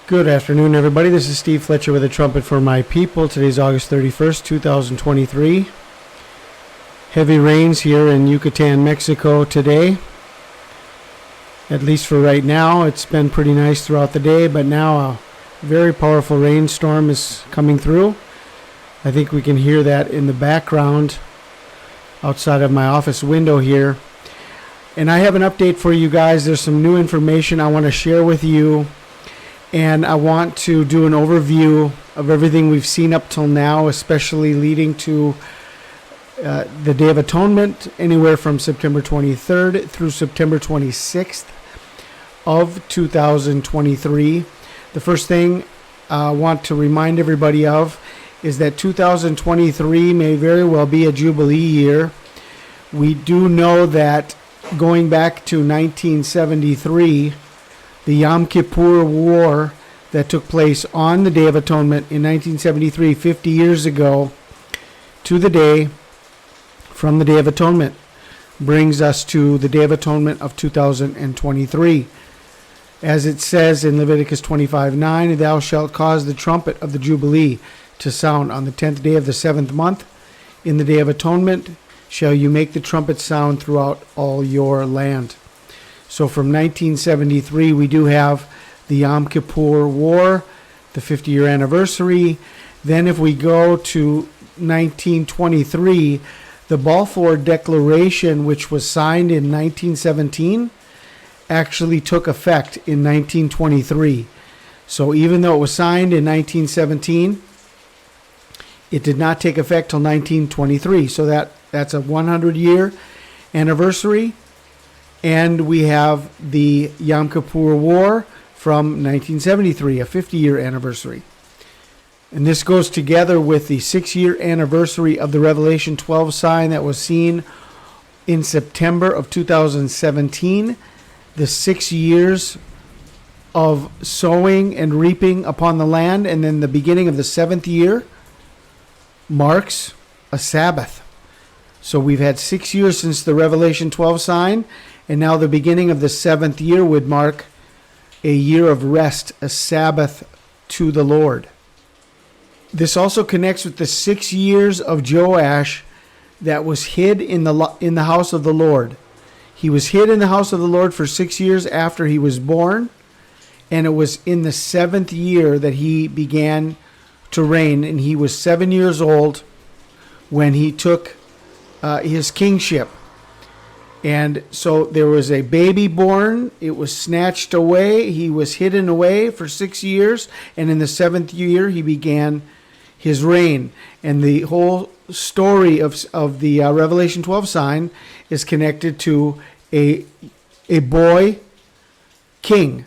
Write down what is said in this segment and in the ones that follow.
Good afternoon, everybody. This is Steve Fletcher with a trumpet for my people. Today's August 31st, 2023. Heavy rains here in Yucatan, Mexico today. At least for right now. It's been pretty nice throughout the day, but now a very powerful rainstorm is coming through. I think we can hear that in the background outside of my office window here. And I have an update for you guys. There's some new information I want to share with you. And I want to do an overview of everything we've seen up till now, especially leading to the Day of Atonement, anywhere from September 23rd through September 26th of 2023. The first thing I want to remind everybody of is that 2023 may very well be a Jubilee year. We do know that going back to 1973, the Yom Kippur War that took place on the Day of Atonement in 1973, 50 years ago, to the day from the Day of Atonement, brings us to the Day of Atonement of 2023. As it says in Leviticus 25:9, "Thou shalt cause the trumpet of the Jubilee to sound on the 10th day of the 7th month. In the Day of Atonement shall you make the trumpet sound throughout all your land." So from 1973, we do have the Yom Kippur War, the 50-year anniversary. Then if we go to 1923, the Balfour Declaration, which was signed in 1917, actually took effect in 1923. So even though it was signed in 1917, it did not take effect till 1923. So that's a 100-year anniversary. And we have the Yom Kippur War from 1973, a 50-year anniversary. And this goes together with the 6-year anniversary of the Revelation 12 sign that was seen in September of 2017. The 6 years of sowing and reaping upon the land, and then the beginning of the 7th year marks a Sabbath. So we've had 6 years since the Revelation 12 sign, and now the beginning of the 7th year would mark a year of rest, a Sabbath to the Lord. This also connects with the 6 years of Joash that was hid in the house of the Lord. He was hid in the house of the Lord for 6 years after he was born, and it was in the 7th year that he began to reign, and he was 7 years old when he took his kingship. And so there was a baby born. It was snatched away. He was hidden away for 6 years. And in the 7th year, he began his reign. And the whole story of the Revelation 12 sign is connected to a boy king.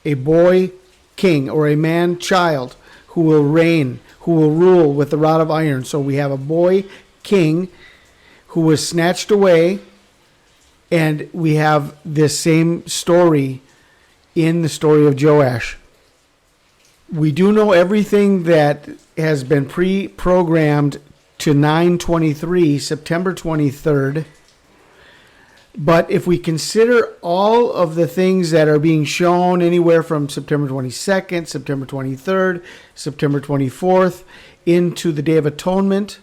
A boy king, or a man child who will reign, who will rule with the rod of iron. So we have a boy king who was snatched away. And we have this same story in the story of Joash. We do know everything that has been pre-programmed to 9/23, September 23rd. But if we consider all of the things that are being shown anywhere from September 22nd, September 23rd, September 24th, into the Day of Atonement,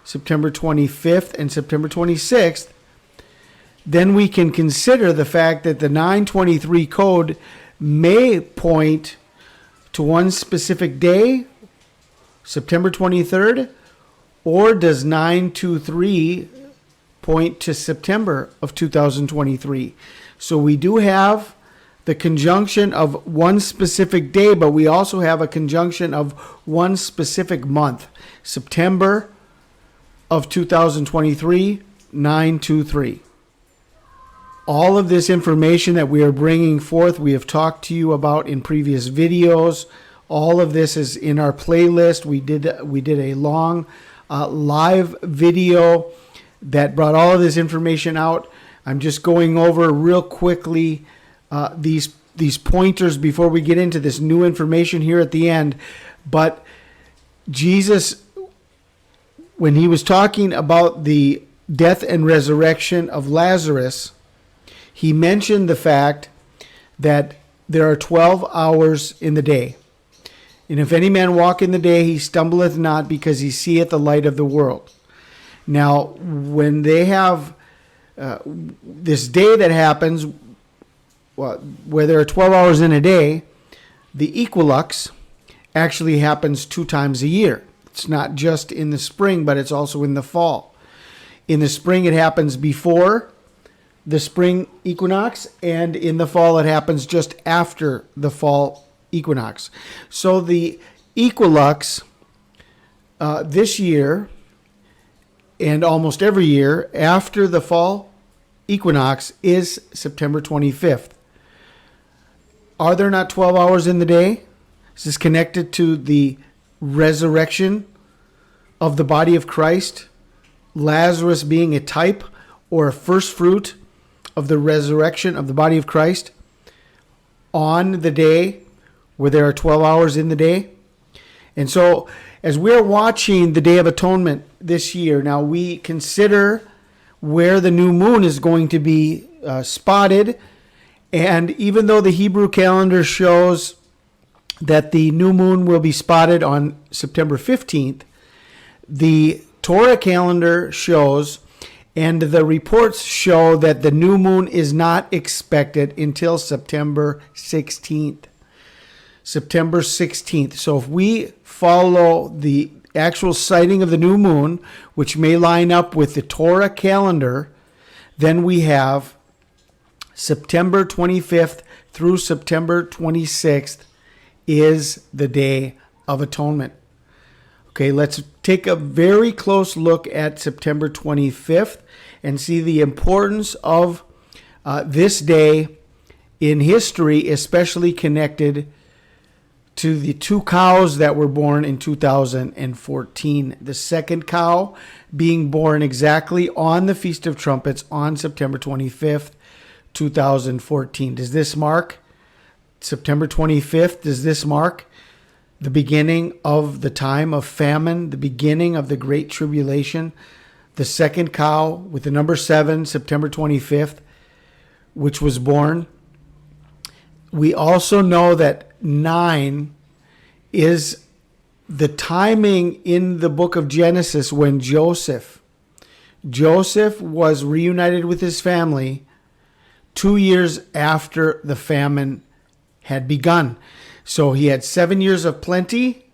September 25th, and September 26th, then we can consider the fact that the 923 code may point to one specific day, September 23rd, or does 923 point to September of 2023? So we do have the conjunction of one specific day, but we also have a conjunction of one specific month, September of 2023, 923. All of this information that we are bringing forth, we have talked to you about in previous videos. All of this is in our playlist. We did a long live video that brought all of this information out. I'm just going over real quickly these pointers before we get into this new information here at the end. But Jesus, when he was talking about the death and resurrection of Lazarus, he mentioned the fact that there are 12 hours in the day. And if any man walk in the day, he stumbleth not, because he seeth the light of the world. Now, when they have this day that happens, where there are 12 hours in a day, the equinox actually happens 2 times a year. It's not just in the spring, but it's also in the fall. In the spring, it happens before the spring equinox, and in the fall, it happens just after the fall equinox. So the equinox this year, and almost every year after the fall equinox, is September 25th. Are there not 12 hours in the day? Is this connected to the resurrection of the body of Christ? Lazarus being a type or a first fruit of the resurrection of the body of Christ on the day where there are 12 hours in the day. And so as we're watching the Day of Atonement this year, now we consider where the new moon is going to be spotted. And even though the Hebrew calendar shows that the new moon will be spotted on September 15th, the Torah calendar shows, and the reports show, that the new moon is not expected until September 16th. September 16th. So if we follow the actual sighting of the new moon, which may line up with the Torah calendar, then we have September 25th through September 26th is the Day of Atonement. Okay, let's take a very close look at September 25th and see the importance of this day in history, especially connected to the 2 cows that were born in 2014. The second cow being born exactly on the Feast of Trumpets on September 25th, 2014. Does this mark September 25th? Does this mark the beginning of the time of famine, the beginning of the Great Tribulation? The second cow with the number 7, September 25th, which was born. We also know that 9 is the timing in the book of Genesis when Joseph was reunited with his family 2 years after the famine had begun. So he had 7 years of plenty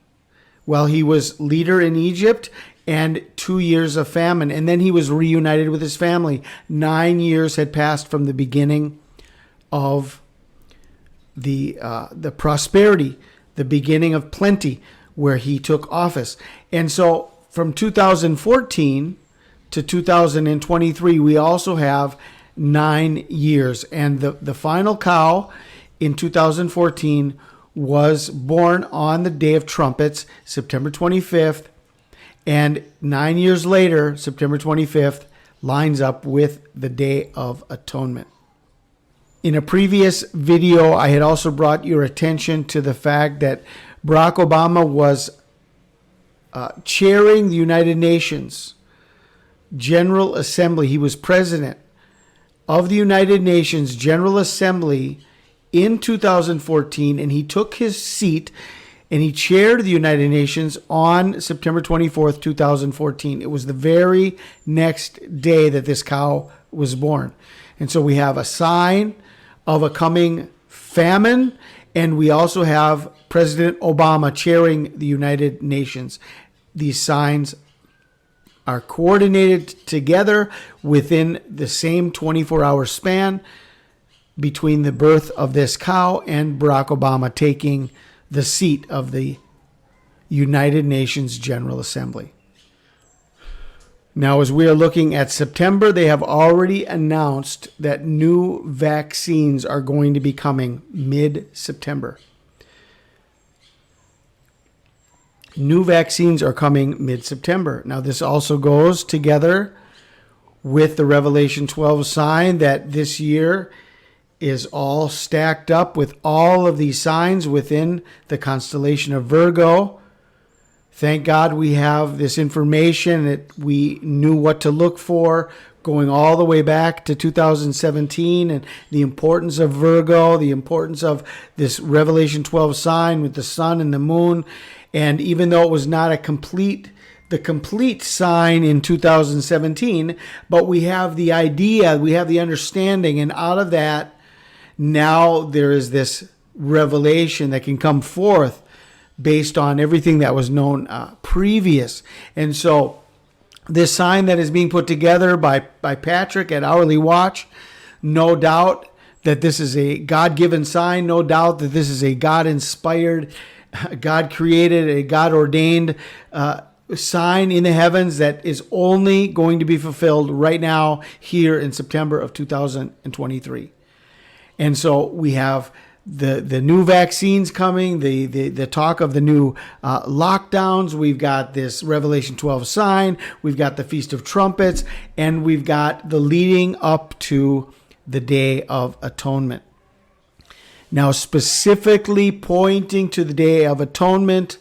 while he was leader in Egypt, and 2 years of famine. And then he was reunited with his family. 9 years had passed from the beginning of the prosperity, the beginning of plenty, where he took office. And so from 2014 to 2023, we also have 9 years. And the final cow in 2014 was born on the Day of Trumpets, September 25th. And 9 years later, September 25th, lines up with the Day of Atonement. In a previous video, I had also brought your attention to the fact that Barack Obama was chairing the United Nations General Assembly. He was president of the United Nations General Assembly in 2014, and he took his seat and he chaired the United Nations on September 24th, 2014. It was the very next day that this cow was born. And so we have a sign of a coming famine, and we also have President Obama chairing the United Nations. These signs are coordinated together within the same 24-hour span between the birth of this cow and Barack Obama taking the seat of the United Nations General Assembly. Now, as we are looking at September, they have already announced that new vaccines are going to be coming mid-September. New vaccines are coming mid-September. Now, this also goes together with the Revelation 12 sign that this year is all stacked up with all of these signs within the constellation of Virgo. Thank God we have this information, that we knew what to look for going all the way back to 2017, and the importance of Virgo, the importance of this Revelation 12 sign with the sun and the moon. And even though it was not the complete sign in 2017, but we have the idea, we have the understanding, and out of that, now there is this revelation that can come forth based on everything that was known previous. And so this sign that is being put together by Patrick at Hourly Watch, no doubt that this is a God-given sign, no doubt that this is a God-inspired, God-created, a God-ordained sign in the heavens that is only going to be fulfilled right now here in September of 2023. And so we have the new vaccines coming, the talk of the new lockdowns. We've got this Revelation 12 sign. We've got the Feast of Trumpets, and we've got the leading up to the Day of Atonement. Now, specifically pointing to the Day of Atonement,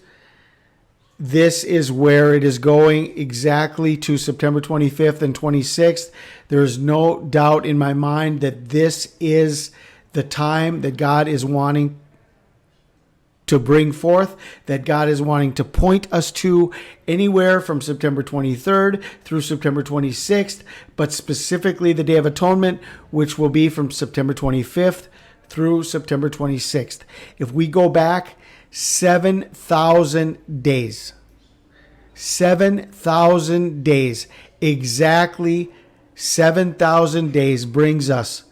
this is where it is going, exactly to September 25th and 26th. There is no doubt in my mind that this is the time that God is wanting to bring forth, that God is wanting to point us to, anywhere from September 23rd through September 26th, but specifically the Day of Atonement, which will be from September 25th through September 26th. If we go back 7,000 days, 7,000 days, exactly 7,000 days brings us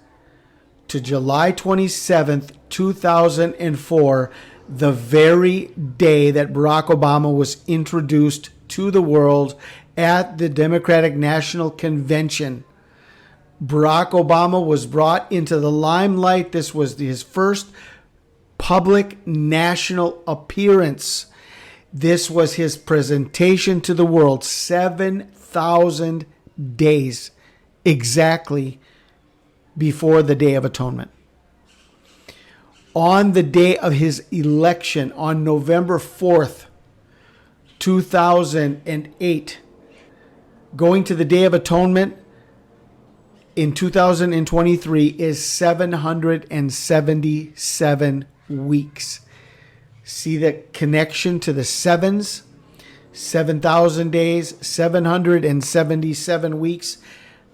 to July 27th, 2004, the very day that Barack Obama was introduced to the world at the Democratic National Convention. Barack Obama was brought into the limelight. This was his first public national appearance. This was his presentation to the world. 7,000 days exactly before the Day of Atonement. On the day of his election, on November 4th, 2008, going to the Day of Atonement in 2023 is 777 weeks. See the connection to the sevens? 7,000 days, 777 weeks.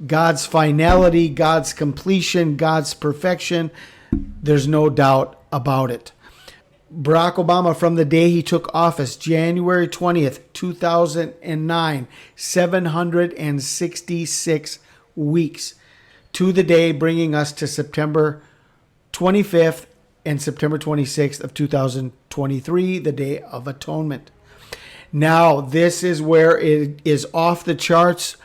God's finality, God's completion, God's perfection. There's no doubt about it. Barack Obama, from the day he took office, January 20th, 2009, 766 weeks to the day, bringing us to September 25th and September 26th of 2023, the Day of Atonement. Now, this is where it is off the charts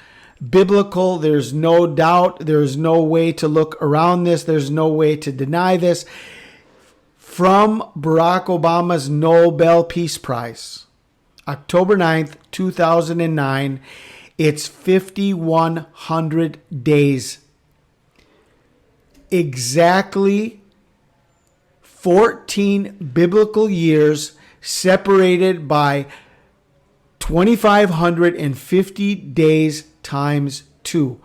biblical. There's no doubt. There's no way to look around this. There's no way to deny this. From Barack Obama's Nobel Peace Prize, October 9th, 2009, it's 5,100 days. Exactly 14 biblical years separated by 2,550 days times 2.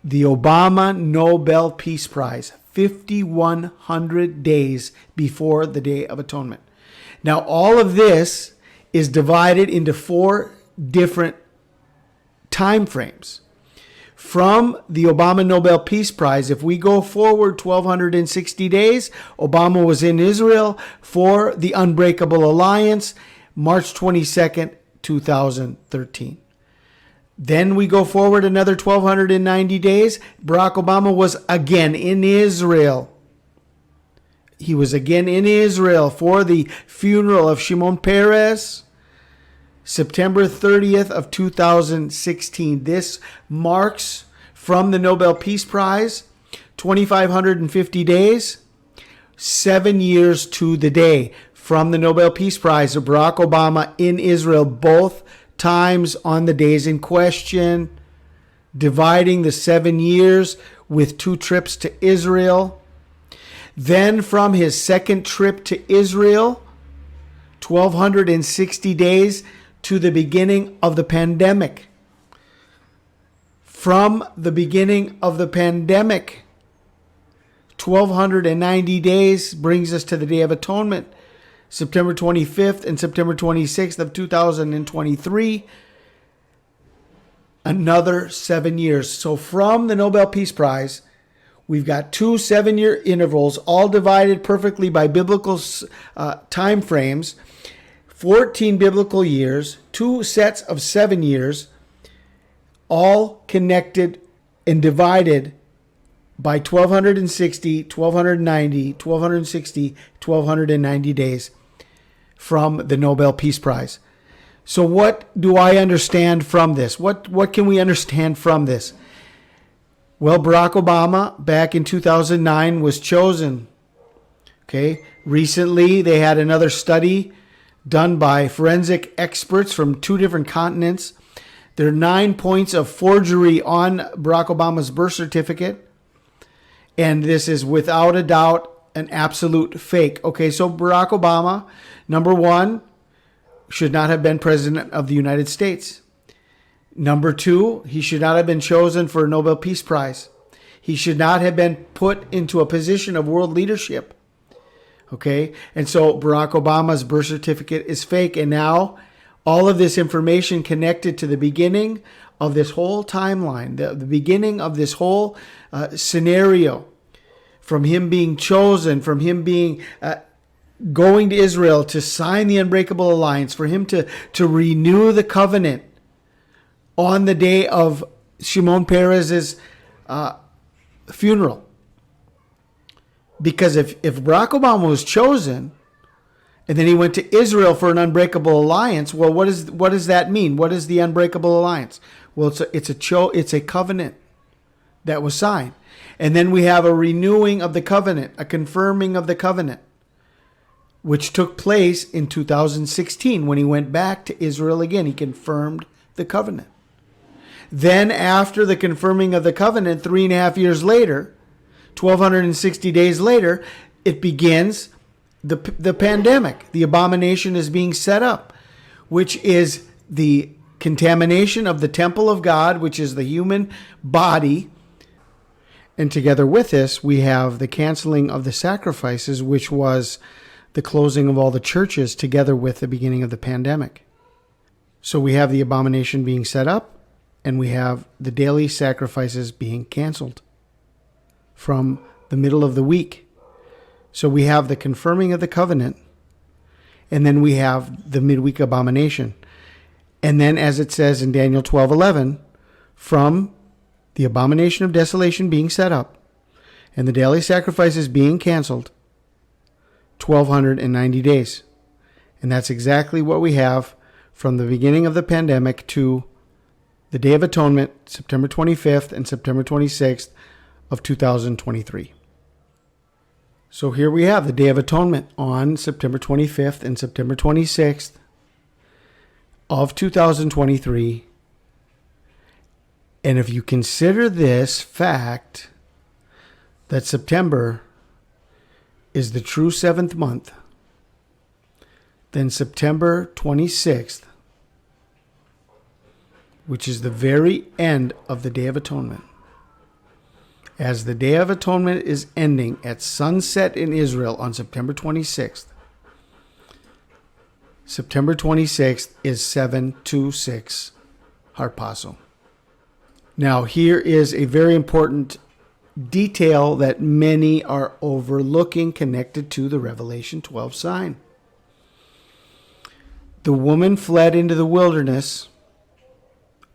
The Obama Nobel Peace Prize, 5,100 days before the Day of Atonement. Now, all of this is divided into 4 different time frames. From the Obama Nobel Peace Prize, if we go forward 1,260 days, Obama was in Israel for the Unbreakable Alliance, March 22nd, 2013. Then we go forward another 1,290 days. Barack Obama was again in Israel. He was again in Israel for the funeral of Shimon Peres, September 30th of 2016. This marks, from the Nobel Peace Prize, 2,550 days, 7 years to the day. From the Nobel Peace Prize of Barack Obama in Israel, both times on the days in question, dividing the 7 years with 2 trips to Israel. Then from his second trip to Israel, 1,260 days to the beginning of the pandemic. from the beginning of the pandemic. 1,290 days brings us to the Day of Atonement, September 25th and September 26th of 2023. Another 7 years. So from the Nobel Peace Prize, we've got 2 7-year intervals, all divided perfectly by biblical time frames, 14 biblical years, 2 sets of 7 years, all connected and divided by 1,260, 1,290, 1,260, 1,290 days from the Nobel Peace Prize. So what do I understand from this? What can we understand from this? Well, Barack Obama back in 2009 was chosen. Okay. Recently, they had another study done by forensic experts from 2 different continents. There are 9 points of forgery on Barack Obama's birth certificate. And this is without a doubt an absolute fake. Okay, so Barack Obama, number 1, should not have been president of the United States. Number 2, he should not have been chosen for a Nobel Peace Prize. He should not have been put into a position of world leadership. Okay, and so Barack Obama's birth certificate is fake. And now all of this information connected to the beginning of this whole timeline, the beginning of this whole scenario, from him being chosen, from him being going to Israel to sign the unbreakable alliance, for him to renew the covenant on the day of Shimon Peres's funeral. Because if Barack Obama was chosen and then he went to Israel for an unbreakable alliance, well, what does that mean? What is the unbreakable alliance? Well, it's a covenant that was signed. And then we have a renewing of the covenant, a confirming of the covenant, which took place in 2016 when he went back to Israel again. He confirmed the covenant. Then after the confirming of the covenant, 3.5 years later, 1,260 days later, it begins the pandemic. The abomination is being set up, which is the contamination of the temple of God, which is the human body. And together with this, we have the canceling of the sacrifices, which was the closing of all the churches together with the beginning of the pandemic. So we have the abomination being set up, and we have the daily sacrifices being canceled from the middle of the week. So we have the confirming of the covenant, and then we have the midweek abomination. And then, as it says in Daniel 12:11, from the abomination of desolation being set up and the daily sacrifices being canceled, 1,290 days. And that's exactly what we have from the beginning of the pandemic to the Day of Atonement, September 25th and September 26th of 2023. So here we have the Day of Atonement on September 25th and September 26th of 2023. And if you consider this fact that September is the true 7th month, then September 26th, which is the very end of the Day of Atonement, as the Day of Atonement is ending at sunset in Israel on September 26th, September 26th is 726 Harpazo. Now, here is a very important detail that many are overlooking connected to the Revelation 12 sign. The woman fled into the wilderness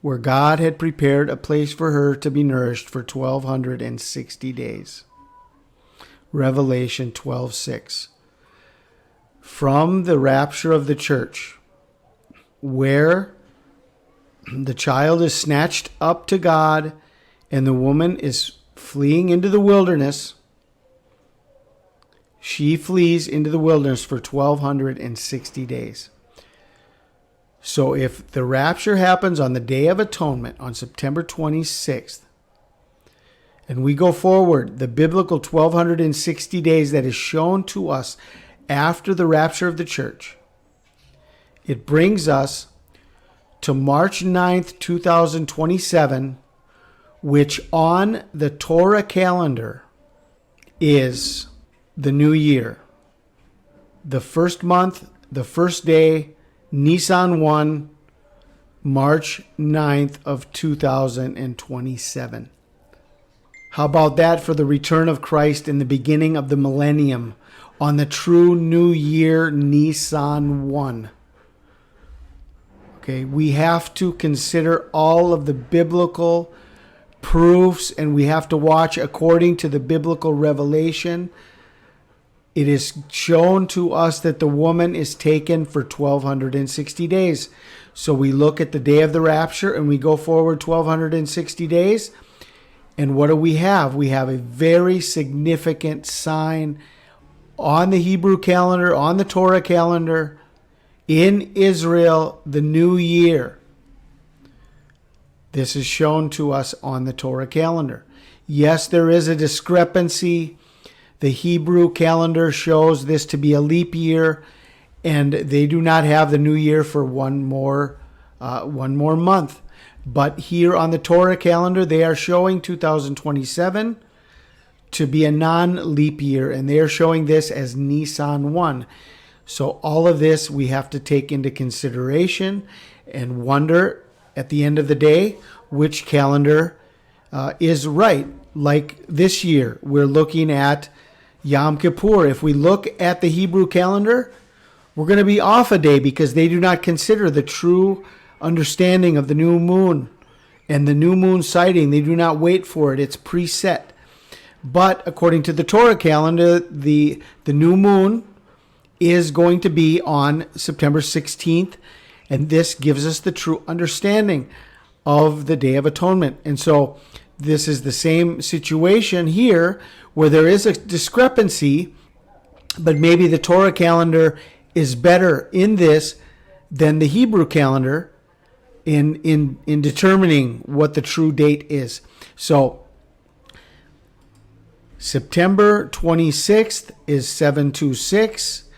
where God had prepared a place for her to be nourished for 1,260 days. Revelation 12:6. From the rapture of the church, where the child is snatched up to God and the woman is fleeing into the wilderness, she flees into the wilderness for 1,260 days. So if the rapture happens on the Day of Atonement on September 26th, and we go forward, the biblical 1,260 days that is shown to us after the rapture of the church, it brings us to March 9th, 2027, which on the Torah calendar is the new year. The first month, the first day, Nisan 1, March 9th of 2027. How about that for the return of Christ in the beginning of the millennium on the true new year, Nisan 1? Okay, we have to consider all of the biblical proofs, and we have to watch according to the biblical revelation. It is shown to us that the woman is taken for 1260 days. So we look at the day of the rapture and we go forward 1260 days. And what do we have? We have a very significant sign on the Hebrew calendar, on the Torah calendar, in Israel, the new year. This is shown to us on the Torah calendar. Yes, there is a discrepancy. The Hebrew calendar shows this to be a leap year, and they do not have the new year for one more month. But here on the Torah calendar, they are showing 2027 to be a non-leap year, and they are showing this as Nisan 1. So all of this we have to take into consideration and wonder at the end of the day which calendar is right. Like this year, we're looking at Yom Kippur. If we look at the Hebrew calendar, we're going to be off a day because they do not consider the true understanding of the new moon and the new moon sighting. They do not wait for it. It's preset. But according to the Torah calendar, the new moon is going to be on September 16th, and this gives us the true understanding of the Day of Atonement. And so this is the same situation here where there is a discrepancy, but maybe the Torah calendar is better in this than the Hebrew calendar in determining what the true date is. So September 26th is 726.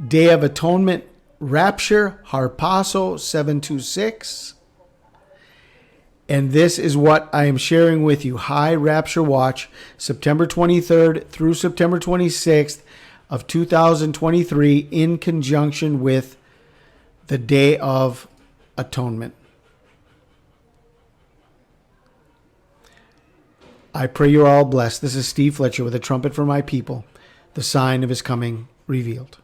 Day of Atonement, Rapture, Harpazo, 726. And this is what I am sharing with you. High Rapture Watch, September 23rd through September 26th of 2023 in conjunction with the Day of Atonement. I pray you're all blessed. This is Steve Fletcher with a trumpet for my people, the sign of his coming revealed.